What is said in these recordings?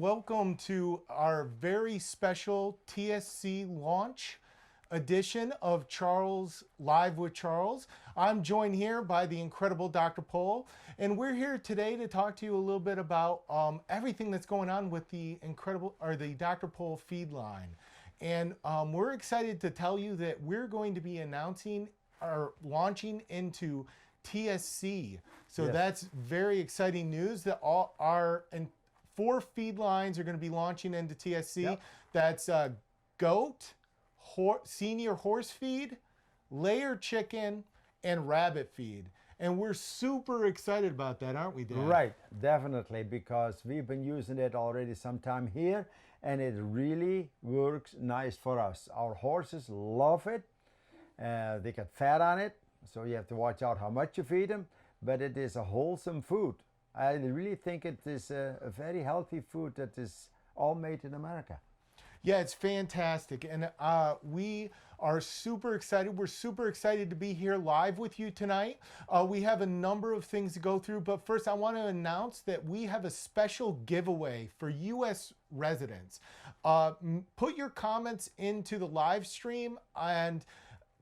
welcome to our very special TSC launch edition of Charles Live with Charles. I'm joined here by the incredible Dr. Pol, and we're here today to talk to you a little bit about everything that's going on with the the Dr. Pol feed line. And we're excited to tell you that we're going to be announcing or launching into TSC. So that's very exciting news that all our 4 feed lines are going to be launching into TSC. Yep. That's goat, senior horse feed, layer chicken, and rabbit feed. And we're super excited about that, aren't we, Dad? Right, definitely, because we've been using it already some time here, and it really works nice for us. Our horses love it. They get fat on it, so you have to watch out how much you feed them, but it is a wholesome food. I really think it is a very healthy food that is all made in America. Yeah, it's fantastic. And we are super excited. We're super excited to be here live with you tonight. We have a number of things to go through, but first I want to announce that we have a special giveaway for U.S. residents. Put your comments into the live stream, and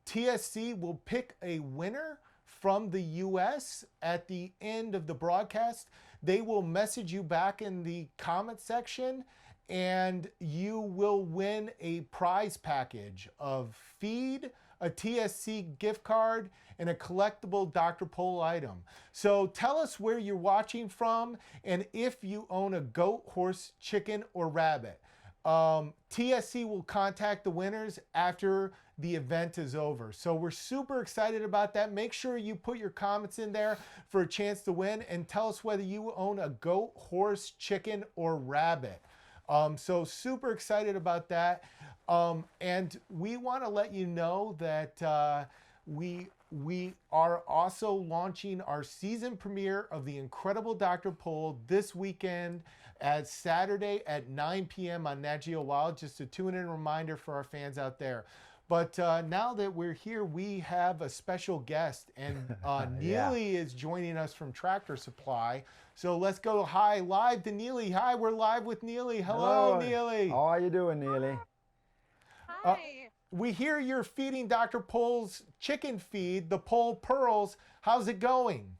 TSC will pick a winner from the US at the end of the broadcast. They will message you back in the comment section, and you will win a prize package of feed, a TSC gift card, and a collectible Dr. Pol item. So tell us where you're watching from and if you own a goat, horse, chicken, or rabbit. TSC will contact the winners after the event is over. So we're super excited about that. Make sure you put your comments in there for a chance to win, and tell us whether you own a goat, horse, chicken, or rabbit. So super excited about that. And we want to let you know that we are also launching our season premiere of the Incredible Dr. Pol this weekend at Saturday at 9 p.m. on Nat Geo Wild. Just a tune-in reminder for our fans out there. But now that we're here, we have a special guest, and Neely is joining us from Tractor Supply. So let's go live to Neely. Hi, we're live with Neely. Hello, Neely. How are you doing, Neely? Hi. We hear you're feeding Dr. Pol's chicken feed, the Pol Pearls. How's it going?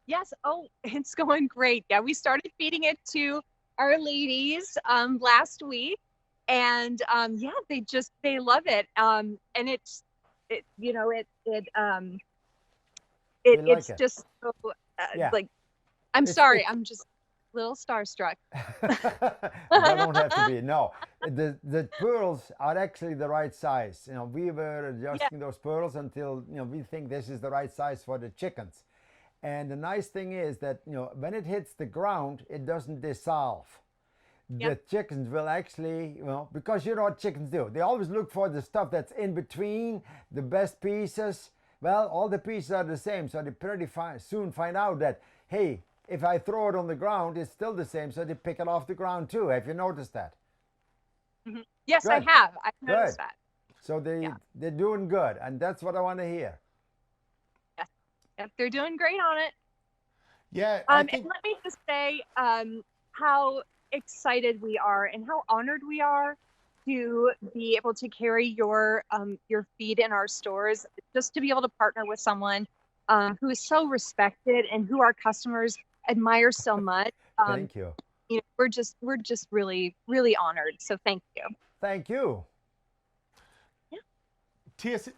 Yes. Oh, it's going great. Yeah, we started feeding it to our ladies last week, and yeah, they love it. And it's just so like, I'm sorry, I'm just a little starstruck. I don't have to be. No, the pearls are actually the right size. You know, we were adjusting those pearls until we think this is the right size for the chickens. And the nice thing is that when it hits the ground, it doesn't dissolve. The chickens will actually, because you know what chickens do. They always look for the stuff that's in between, the best pieces. Well, all the pieces are the same, so they pretty soon find out that, hey, if I throw it on the ground, it's still the same, so they pick it off the ground too. Have you noticed that? Mm-hmm. Yes, Good. I have. I've noticed that. So they're doing good, and that's what I want to hear. Yes, yep, they're doing great on it. Yeah. And let me just say how excited we are and how honored we are to be able to carry your feed in our stores, just to be able to partner with someone who is so respected and who our customers admire so much. Thank you. We're just really, really honored. So thank you. Thank you.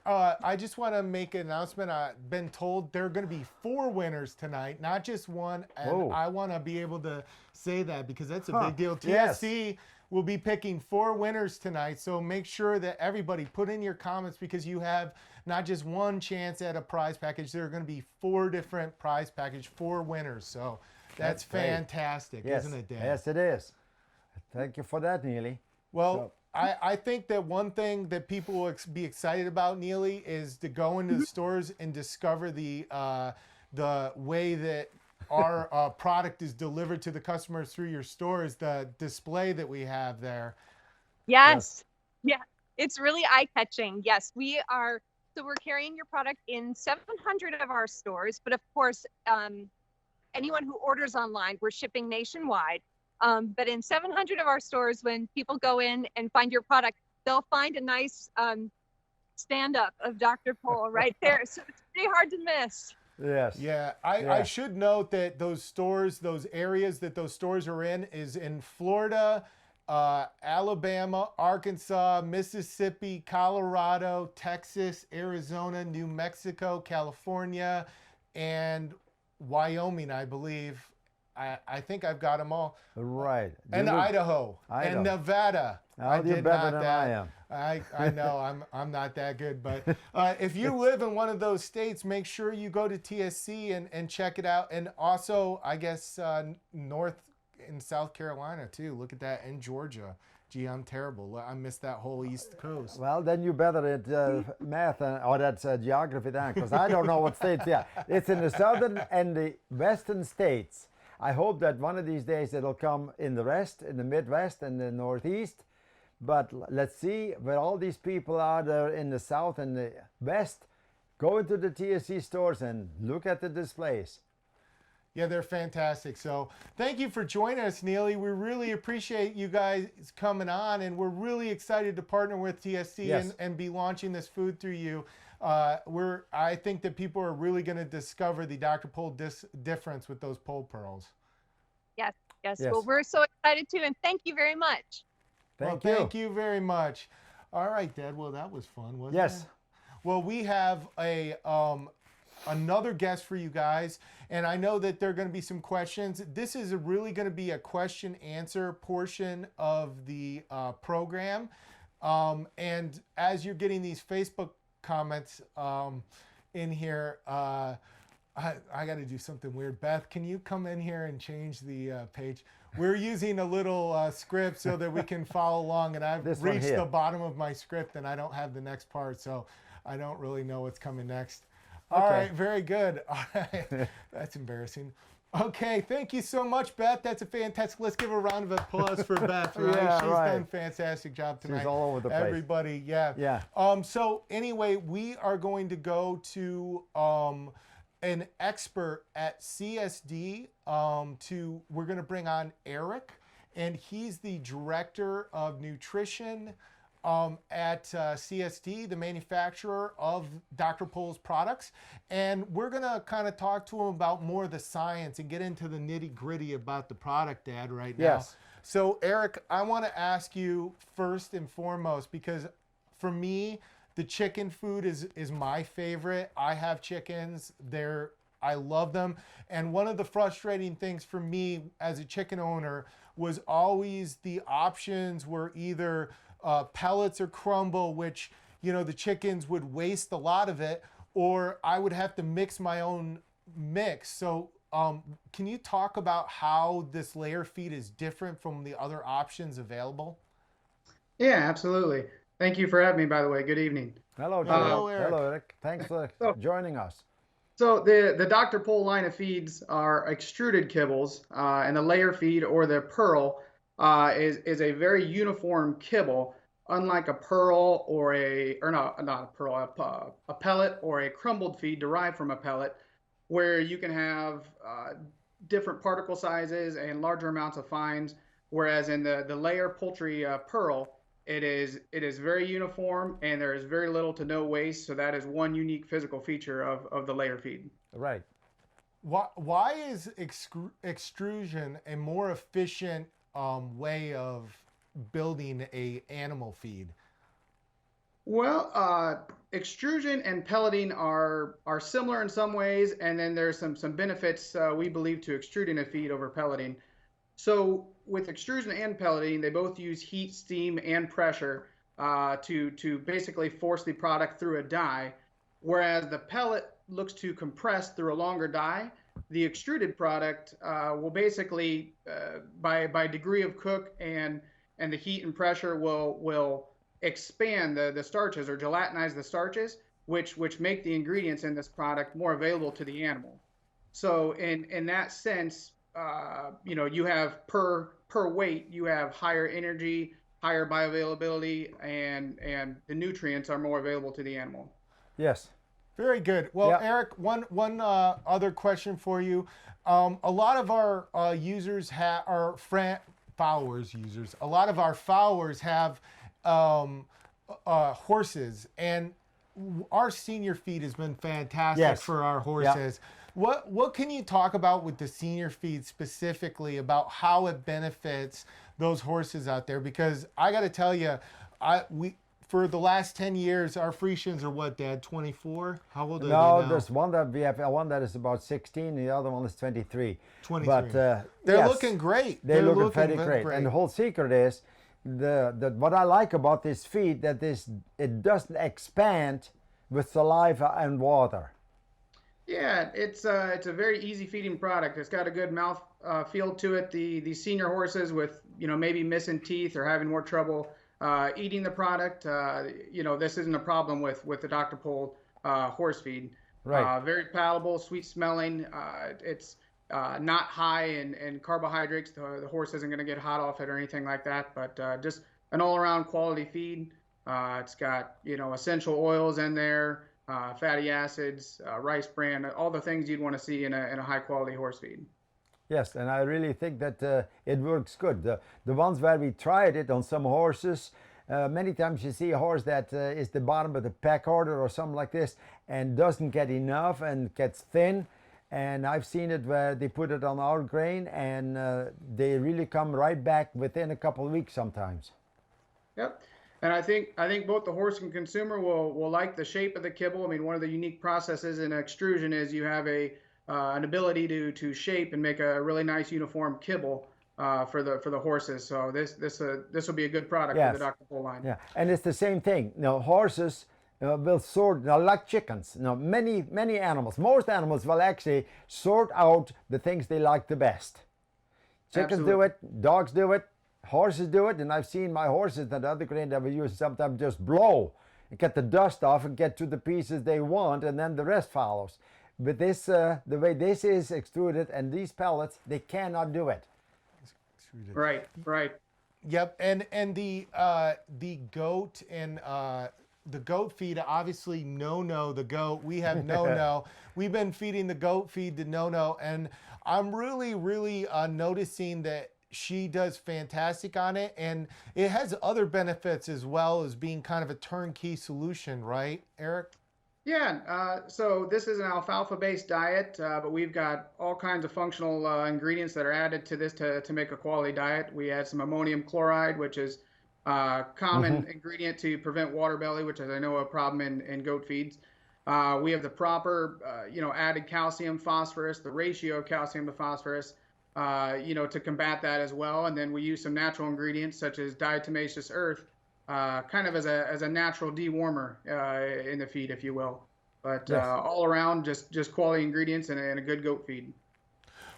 I just want to make an announcement. I've been told there are going to be 4 winners tonight, not just one. And I want to be able to say that because that's a big deal. TSC will be picking 4 winners tonight. So make sure that everybody put in your comments, because you have not just one chance at a prize package. There are going to be 4 different prize packages, 4 winners. So that's fantastic, isn't it, Dan? Yes, it is. Thank you for that, Neely. Well, I think that one thing that people will be excited about, Neely, is to go into the stores and discover the way that our product is delivered to the customers through your stores, the display that we have there. Yes. Yeah, it's really eye-catching. Yes, we are. So we're carrying your product in 700 of our stores, but of course, anyone who orders online, we're shipping nationwide. But in 700 of our stores, when people go in and find your product, they'll find a nice stand-up of Dr. Pol right there. So it's pretty hard to miss. Yes. Yeah, I should note that those stores, those areas that those stores are in, is in Florida, Alabama, Arkansas, Mississippi, Colorado, Texas, Arizona, New Mexico, California, and Wyoming, I believe. I think I've got them all. Right. And Idaho and Nevada. Oh, you're better than I am. I know I'm not that good, but if you live in one of those states, make sure you go to TSC and check it out. And also, I guess North and South Carolina too. Look at that, and Georgia. Gee, I'm terrible. I missed that whole East Coast. Well, then you're better at math or that's geography then, because I don't know what states. Yeah, it's in the southern and the western states. I hope that one of these days it'll come in the rest, in the Midwest and the Northeast. But let's see where all these people are there in the South and the West. Go into the TSC stores and look at the displays. Yeah, they're fantastic. So thank you for joining us, Neely. We really appreciate you guys coming on, and we're really excited to partner with TSC and be launching this food through you. I think that people are really going to discover the Dr. Pol difference with those pole pearls. Yes. Well, we're so excited too, and thank you very much. Thank you very much. All right, Dad. Well, that was fun, wasn't it? Yes. Well, we have another guest for you guys, and I know that there are going to be some questions. This is really going to be a question-answer portion of the program. And as you're getting these Facebook comments in here, I got to do something weird. Beth, can you come in here and change the page? We're using a little script so that we can follow along, and I've reached the bottom of my script and I don't have the next part, so I don't really know what's coming next. All right, very good. All right. That's embarrassing. Okay, thank you so much, Beth. That's a fantastic. Let's give a round of applause for Beth. Right? Yeah, She's done a fantastic job tonight. She's all over the place. Everybody, yeah. So anyway, we are going to go to an expert at CSD. We're going to bring on Eric, and he's the director of nutrition at CSD, the manufacturer of Dr. Pol's products. And we're going to kind of talk to him about more of the science and get into the nitty gritty about the product, Dad, right now. Yes. So Eric, I want to ask you first and foremost, because for me, the chicken food is my favorite. I have chickens. I love them. And one of the frustrating things for me as a chicken owner was always the options were either pellets or crumble, which, the chickens would waste a lot of it, or I would have to mix my own mix. So can you talk about how this layer feed is different from the other options available? Yeah, absolutely. Thank you for having me, by the way. Good evening. Hello, Hello, Eric. Hello, Eric. Thanks for joining us. So the Dr. Pol line of feeds are extruded kibbles, and the layer feed or the pearl is a very uniform kibble, unlike a pearl or not a pearl, a pellet or a crumbled feed derived from a pellet, where you can have different particle sizes and larger amounts of fines. Whereas in the layer poultry pearl, it is very uniform, and there is very little to no waste. So that is one unique physical feature of the layer feed. Right. Why is extrusion a more efficient way of building a animal feed? Well, extrusion and pelleting are similar in some ways, and then there's some benefits we believe to extruding a feed over pelleting. So with extrusion and pelleting, they both use heat, steam, and pressure to basically force the product through a die, whereas the pellet looks to compress through a longer die. The extruded product will basically, by degree of cook and the heat and pressure, will expand the starches or gelatinize the starches, which make the ingredients in this product more available to the animal. So in that sense, you have per weight, you have higher energy, higher bioavailability, and the nutrients are more available to the animal. Yes. Very good. Well, Eric, one other question for you. A lot of our users are followers, users. A lot of our followers have horses, and our senior feed has been fantastic Yes. for our horses. What can you talk about with the senior feed specifically about how it benefits those horses out there? Because I got to tell you, we for the last 10 years, our Friesians are what, Dad, 24? How old are they No, now? there's one that we have, one that is about 16, the other one is 23. 23. But They're yes, looking great. They're looking very very great. And the whole secret is what I like about this feed, that it doesn't expand with saliva and water. Yeah, it's a very easy feeding product. It's got a good mouth feel to it. The senior horses with maybe missing teeth or having more trouble eating the product, this isn't a problem with the Dr. Pol horse feed. Right. Very palatable, sweet smelling. It's not high in carbohydrates. The horse isn't going to get hot off it or anything like that. But just an all-around quality feed. It's got essential oils in there. Fatty acids, rice bran, all the things you'd want to see in a high quality horse feed. Yes, and I really think that it works good. The ones where we tried it on some horses, many times you see a horse that is the bottom of the pack order or something like this and doesn't get enough and gets thin. And I've seen it where they put it on our grain and they really come right back within a couple of weeks sometimes. Yep. And I think both the horse and consumer will like the shape of the kibble. I mean, one of the unique processes in extrusion is you have an ability to shape and make a really nice uniform kibble for the horses. So this will be a good product for the Dr. Pol line. Yeah, and it's the same thing. Horses will sort, like chickens. Many animals, most animals will actually sort out the things they like the best. Chickens do it, dogs do it. Horses do it, and I've seen my horses that other grain that we use sometimes just blow and get the dust off and get to the pieces they want, and then the rest follows. But this, the way this is extruded and these pellets, they cannot do it. Right. Yep, and the goat and the goat feed, obviously No the goat. We have No. We've been feeding the goat feed to No, and I'm really noticing that she does fantastic on it, and it has other benefits as well as being kind of a turnkey solution, right, Eric? Yeah, so this is an alfalfa-based diet, but we've got all kinds of functional ingredients that are added to this to make a quality diet. We add some ammonium chloride, which is a common ingredient to prevent water belly, which is, I know, a problem in goat feeds. We have the proper, added calcium, phosphorus, the ratio of calcium to phosphorus, to combat that as well. And then we use some natural ingredients such as diatomaceous earth, kind of as a natural dewormer in the feed, if you will. But all around, just quality ingredients and a good goat feed.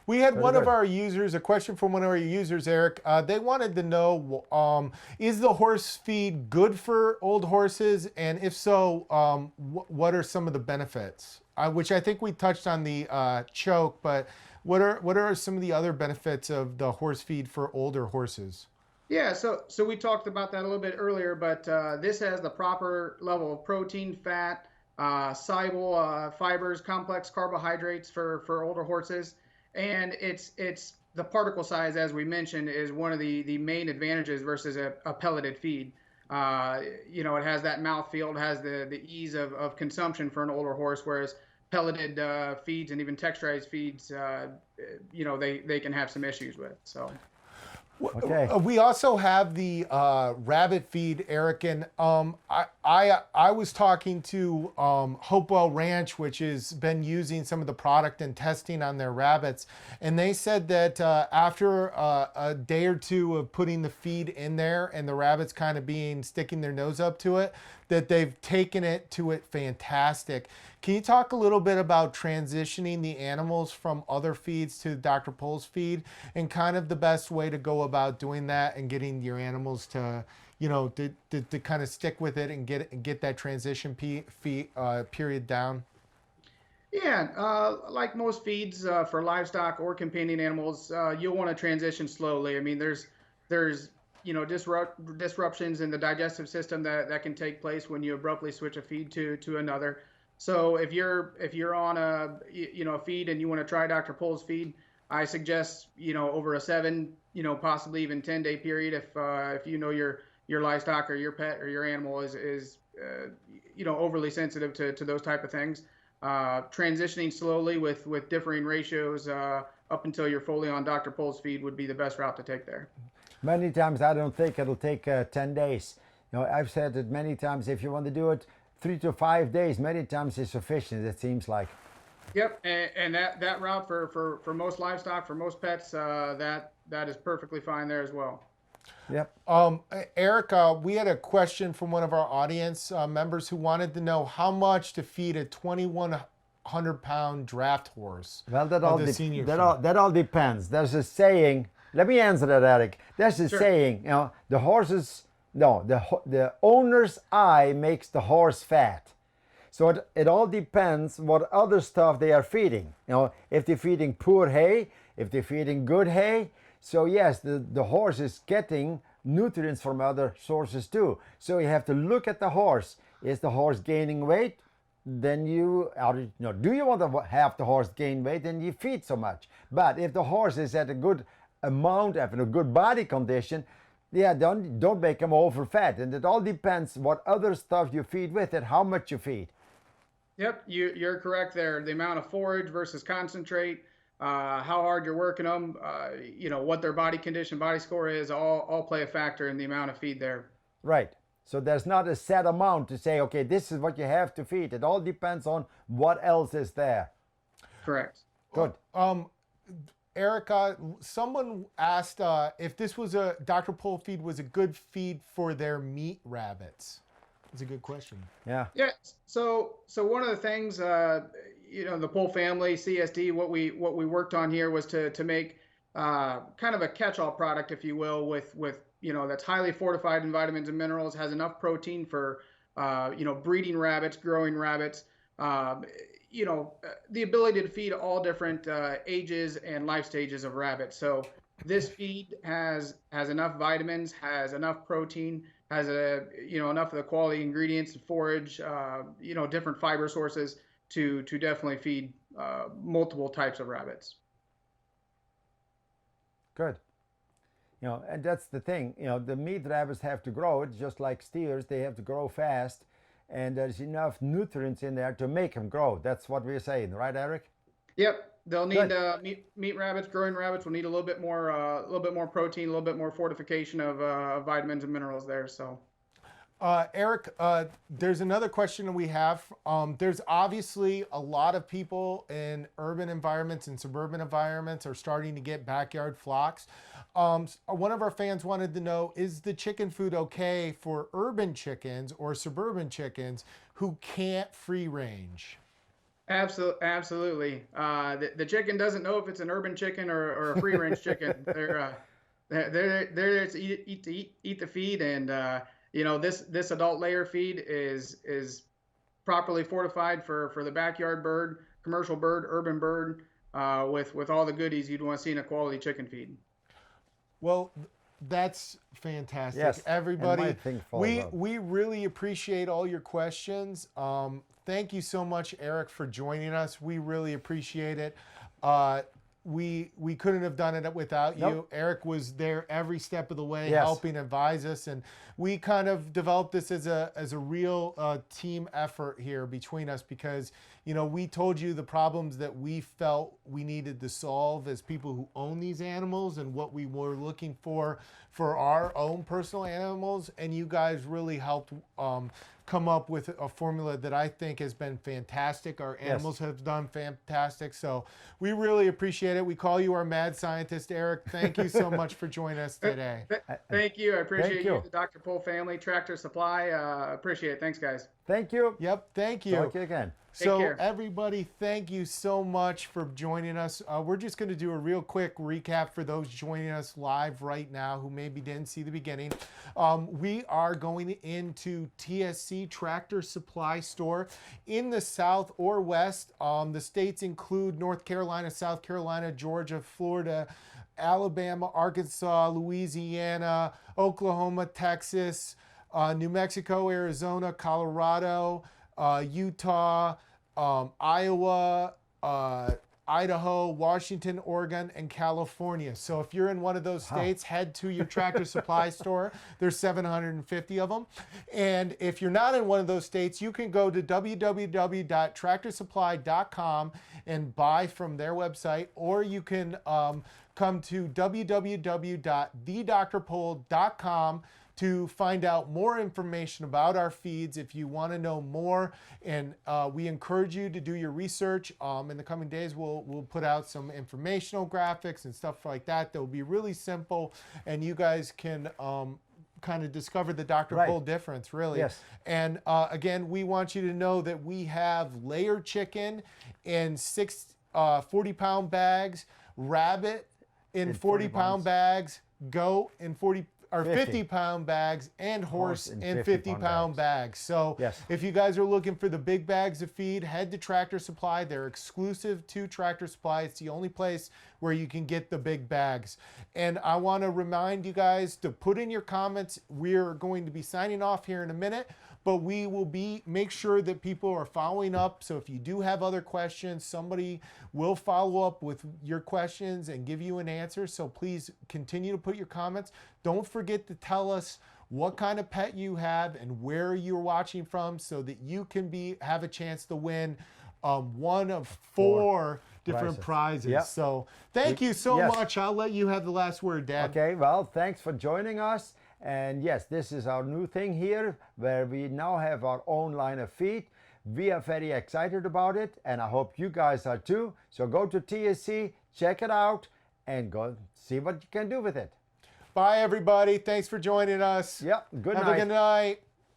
We had a question from one of our users, Eric. They wanted to know, is the horse feed good for old horses? And if so, what are some of the benefits? Which I think we touched on the choke, but what are some of the other benefits of the horse feed for older horses? Yeah, so we talked about that a little bit earlier, but this has the proper level of protein, fat, soluble fibers, complex carbohydrates for older horses, and it's the particle size, as we mentioned, is one of the main advantages versus a pelleted feed. It has that mouth feel, it has the ease of consumption for an older horse, whereas pelleted feeds and even texturized feeds, they can have some issues with. So. Okay. We also have the rabbit feed, Eric, and I was talking to Hopewell Ranch, which has been using some of the product and testing on their rabbits, and they said that after a day or two of putting the feed in there and the rabbits kind of sticking their nose up to it, that they've taken it fantastic. Can you talk a little bit about transitioning the animals from other feeds to Dr. Pol's feed and kind of the best way to go about doing that and getting your animals to, to kind of stick with it and get that transition period down? Yeah, like most feeds for livestock or companion animals, you'll want to transition slowly. I mean, there's disruptions in the digestive system that can take place when you abruptly switch a feed to another. So if you're on a feed and you want to try Dr. Pol's feed, I suggest over a 7 possibly even 10-day period if you know your livestock or your pet or your animal is overly sensitive to those type of things. Transitioning slowly with differing ratios up until you're fully on Dr. Pol's feed would be the best route to take there. Many times I don't think it'll take 10 days. I've said it many times, if you want to do it 3 to 5 days, many times is sufficient, it seems like. Yep, and that route for most livestock, for most pets, that is perfectly fine there as well. Yep. Eric, we had a question from one of our audience members who wanted to know how much to feed a 2,100-pound draft horse. Well, that all all depends. There's a saying. Let me answer that, Eric. There's a Sure. saying. The owner's eye makes the horse fat. So it all depends what other stuff they are feeding. If they're feeding poor hay, if they're feeding good hay. So yes, the horse is getting nutrients from other sources too. So you have to look at the horse. Is the horse gaining weight? Then do you want to have the horse gain weight? Then you feed so much. But if the horse is at a good amount, having a good body condition, don't make him over fat. And it all depends what other stuff you feed with it, how much you feed. Yep, you're correct there. The amount of forage versus concentrate, how hard you're working them, what their body condition, body score is, all play a factor in the amount of feed there. Right. So there's not a set amount to say, okay, this is what you have to feed. It all depends on what else is there. Correct. Good. Erica, someone asked if this was a Dr. Pol feed was a good feed for their meat rabbits. It's a good question. Yeah. Yeah. So one of the things, the Pol family CSD, what we worked on here was to make kind of a catch-all product, if you will, with that's highly fortified in vitamins and minerals, has enough protein for breeding rabbits, growing rabbits. The ability to feed all different ages and life stages of rabbits. So this feed has enough vitamins, has enough protein, has enough of the quality ingredients, forage, different fiber sources to definitely feed multiple types of rabbits. Good. And that's the thing. The meat rabbits have to grow. It's just like steers; they have to grow fast. And there's enough nutrients in there to make them grow. That's what we're saying, right, Eric? Yep. They'll need meat rabbits, growing rabbits will need a little bit more protein, a little bit more fortification of vitamins and minerals there. So, Eric, there's another question that we have. There's obviously a lot of people in urban environments and suburban environments are starting to get backyard flocks. One of our fans wanted to know, is the chicken food okay for urban chickens or suburban chickens who can't free range? Absolutely. The chicken doesn't know if it's an urban chicken or a free range chicken. They're there to eat the feed, and this adult layer feed is properly fortified for the backyard bird, commercial bird, urban bird, with all the goodies you'd want to see in a quality chicken feed. Well, that's fantastic. Yes, Everybody, we really appreciate all your questions. Thank you so much, Eric, for joining us. We really appreciate it. We couldn't have done it without you. Nope. Eric was there every step of the way, Yes. helping advise us, and we kind of developed this as a real team effort here between us, because we told you the problems that we felt we needed to solve as people who own these animals and what we were looking for our own personal animals, and you guys really helped come up with a formula that I think has been fantastic. Our animals have done fantastic. So we really appreciate it. We call you our mad scientist, Eric. Thank you so much for joining us today. Thank you. I appreciate Thank you, you. the Dr. Pol family, Tractor Supply. Appreciate it. Thanks, guys. Thank you. Yep, thank you. Talk to you again. So care. everybody, thank you so much for joining us. We're just going to do a real quick recap for those joining us live right now who maybe didn't see the beginning. We are going into TSC Tractor Supply Store in the South or West. The states include North Carolina, South Carolina, Georgia, Florida, Alabama, Arkansas, Louisiana, Oklahoma, Texas, New Mexico, Arizona, Colorado, Utah, Iowa, Idaho, Washington, Oregon, and California. So if you're in one of those states, head to your Tractor Supply store. There's 750 of them. And if you're not in one of those states, you can go to www.tractorsupply.com and buy from their website, or you can come to www.thedrpol.com to find out more information about our feeds if you want to know more. And we encourage you to do your research. In the coming days, we'll put out some informational graphics and stuff like that. They'll be really simple, and you guys can kind of discover the Dr. Pol difference, really. Yes. And again, we want you to know that we have layered chicken in 40-pound bags, rabbit in 40-pound bags, goat in 50-pound bags, and horse in 50-pound bags. So if you guys are looking for the big bags of feed, head to Tractor Supply. They're exclusive to Tractor Supply. It's the only place where you can get the big bags. And I want to remind you guys to put in your comments. We're going to be signing off here in a minute, but we will make sure that people are following up. So if you do have other questions, somebody will follow up with your questions and give you an answer. So please continue to put your comments. Don't forget to tell us what kind of pet you have and where you're watching from, so that you can have a chance to win one of four different prizes. So thank you so much. I'll let you have the last word, Dad. Okay, well, thanks for joining us. And yes, this is our new thing here, where we now have our own line of feed. We are very excited about it, and I hope you guys are too. So go to TSC, check it out, and go see what you can do with it. Bye, everybody. Thanks for joining us. Yep, good night. Have a good night.